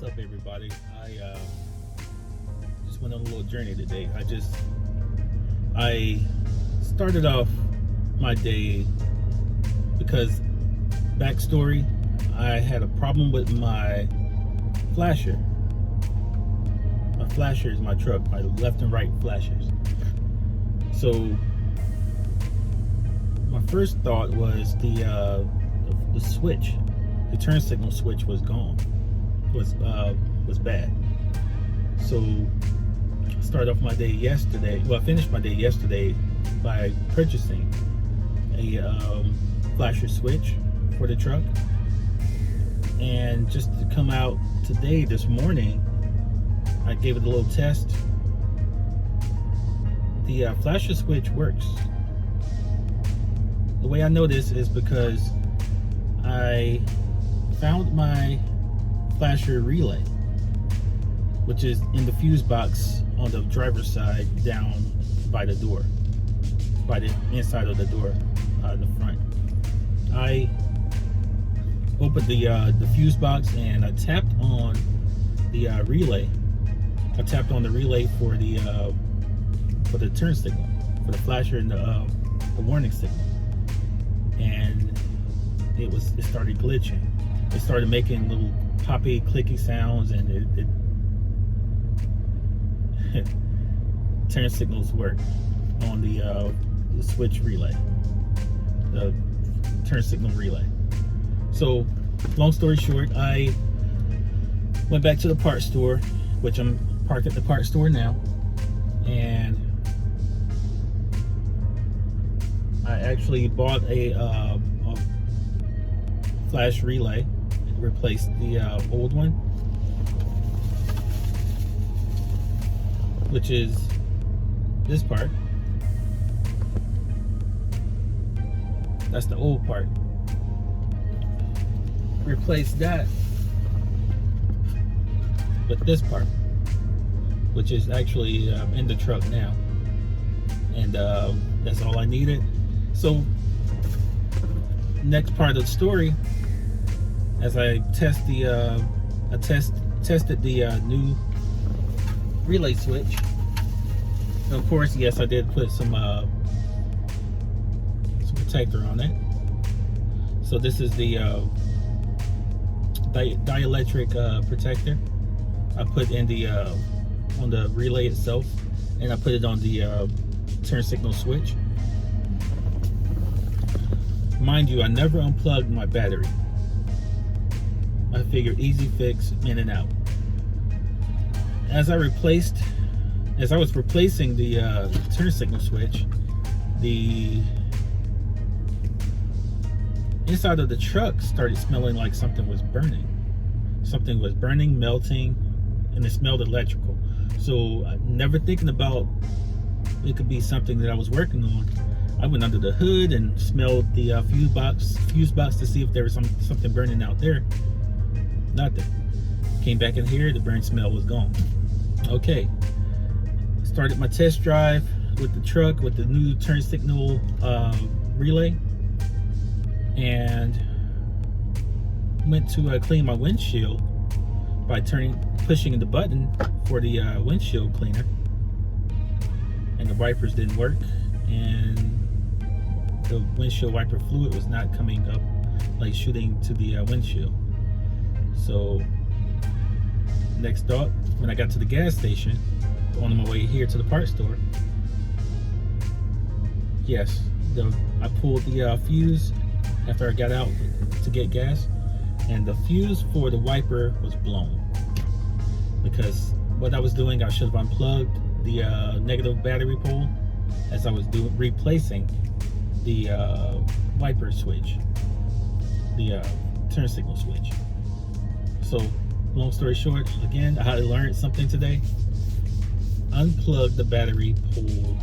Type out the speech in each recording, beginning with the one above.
What's up, everybody? I just went on a little journey today. I started off my day because, backstory, I had a problem with my flasher. My flashers, my truck, my left and right flashers. So my first thought was the switch, the turn signal switch was gone. Was bad. So I started off my day yesterday. Well, I finished my day yesterday by purchasing a flasher switch for the truck, and just to come out today, this morning, I gave it a little test. The flasher switch works. The way I know this is because I found my flasher relay, which is in the fuse box on the driver's side, down by the door, by the inside of the door, the front. I opened the fuse box and I tapped on the relay. I tapped on the relay for the turn signal, for the flasher and the warning signal, and it started glitching. It started making little poppy, clicky sounds, and it turn signals work on the switch relay, the turn signal relay. So, long story short, I went back to the parts store, which I'm parked at the parts store now, and I actually bought a flash relay, replaced the old one, which is this part. That's the old part. Replaced that with this part, which is actually in the truck now, and that's all I needed. So next part of the story, as I tested the new relay switch. And of course, yes, I did put some protector on it. So this is the dielectric protector I put in the on the relay itself, and I put it on the turn signal switch. Mind you, I never unplugged my battery. I figured easy fix, in and out. As I was replacing the turn signal switch, the inside of the truck started smelling like something was burning. Something was burning, melting, and it smelled electrical. So, never thinking about it could be something that I was working on, I went under the hood and smelled the fuse box to see if there was something burning out there. Nothing. Came back in here, the burn smell was gone. Okay. Started my test drive with the truck with the new turn signal relay, and went to clean my windshield by pushing the button for the windshield cleaner, and the wipers didn't work, and the windshield wiper fluid was not coming up, like shooting to the windshield. So next thought, when I got to the gas station on my way here to the parts store, yes, I pulled the fuse after I got out to get gas, and the fuse for the wiper was blown. Because what I was doing, I should have unplugged the negative battery pole as I was replacing the wiper switch, the turn signal switch. So, long story short, again, I learned something today. Unplug the battery pole,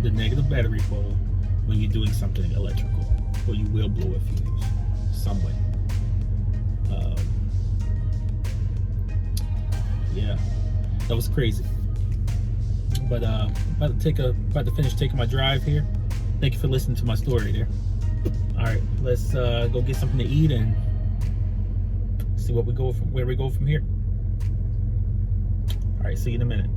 the negative battery pole, when you're doing something electrical, or you will blow a fuse some way. Yeah, that was crazy. But about to finish taking my drive here. Thank you for listening to my story there. All right, let's go get something to eat and see where we go from here. right, see you in a minute.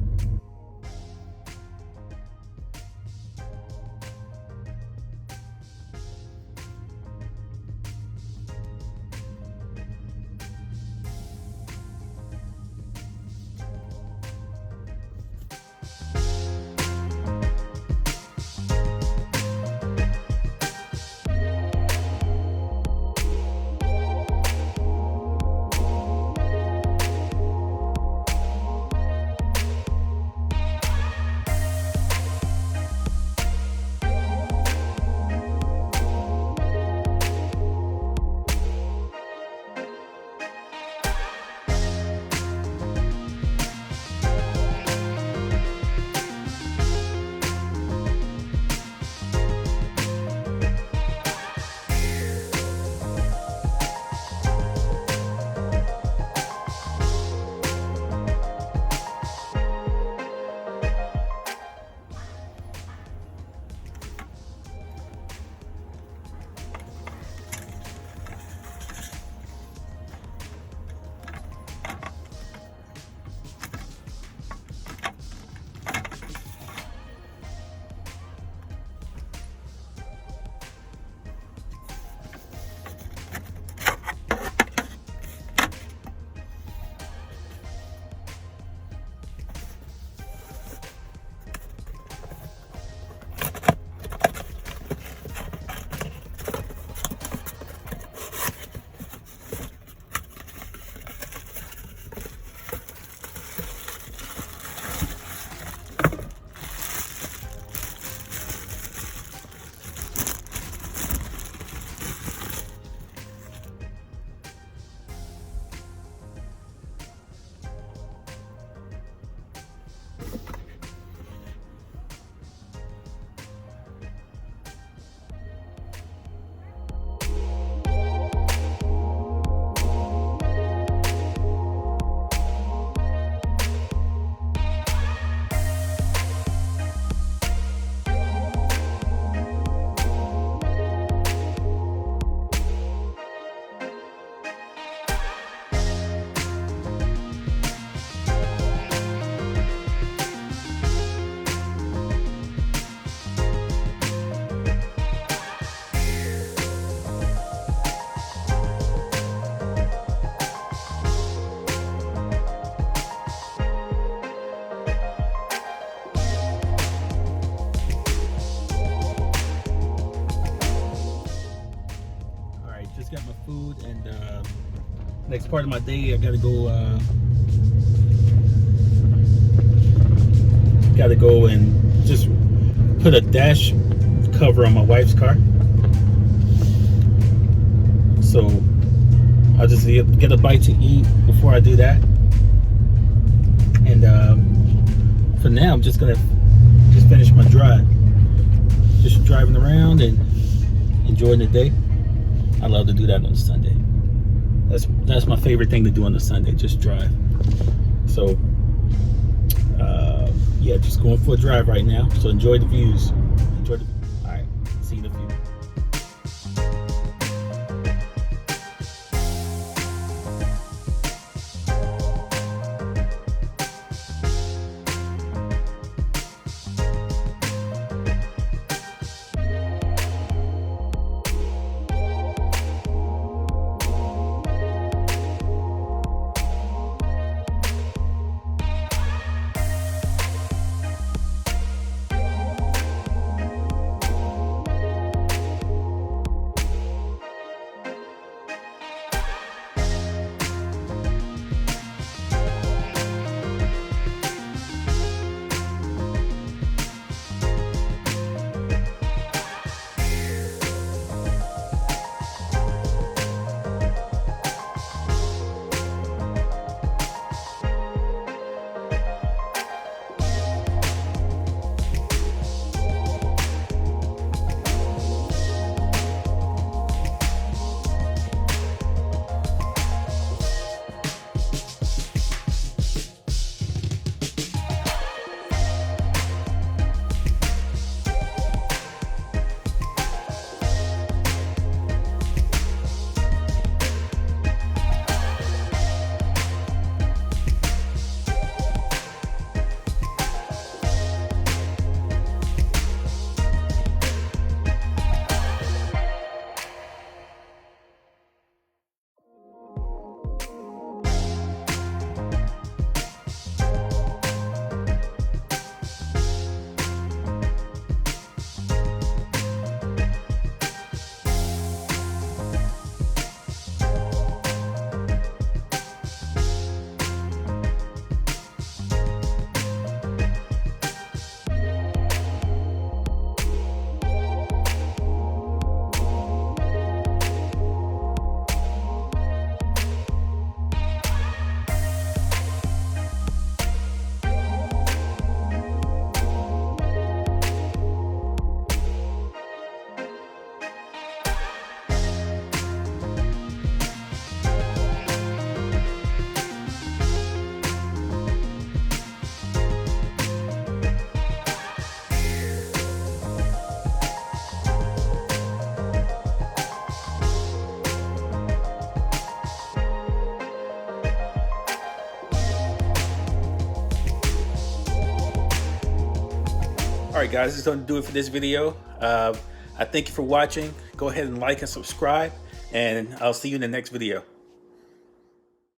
Just got my food, and next part of my day, I gotta go and just put a dash cover on my wife's car. So I'll just get a bite to eat before I do that. And for now, I'm just gonna finish my drive. Just driving around and enjoying the day. I love to do that on Sunday. That's my favorite thing to do on the Sunday, just drive. So yeah, just going for a drive right now. So enjoy the views. All right, see you in a few. right, guys, this is going to do it for this video. I thank you for watching. Go ahead and like and subscribe, and I'll see you in the next video.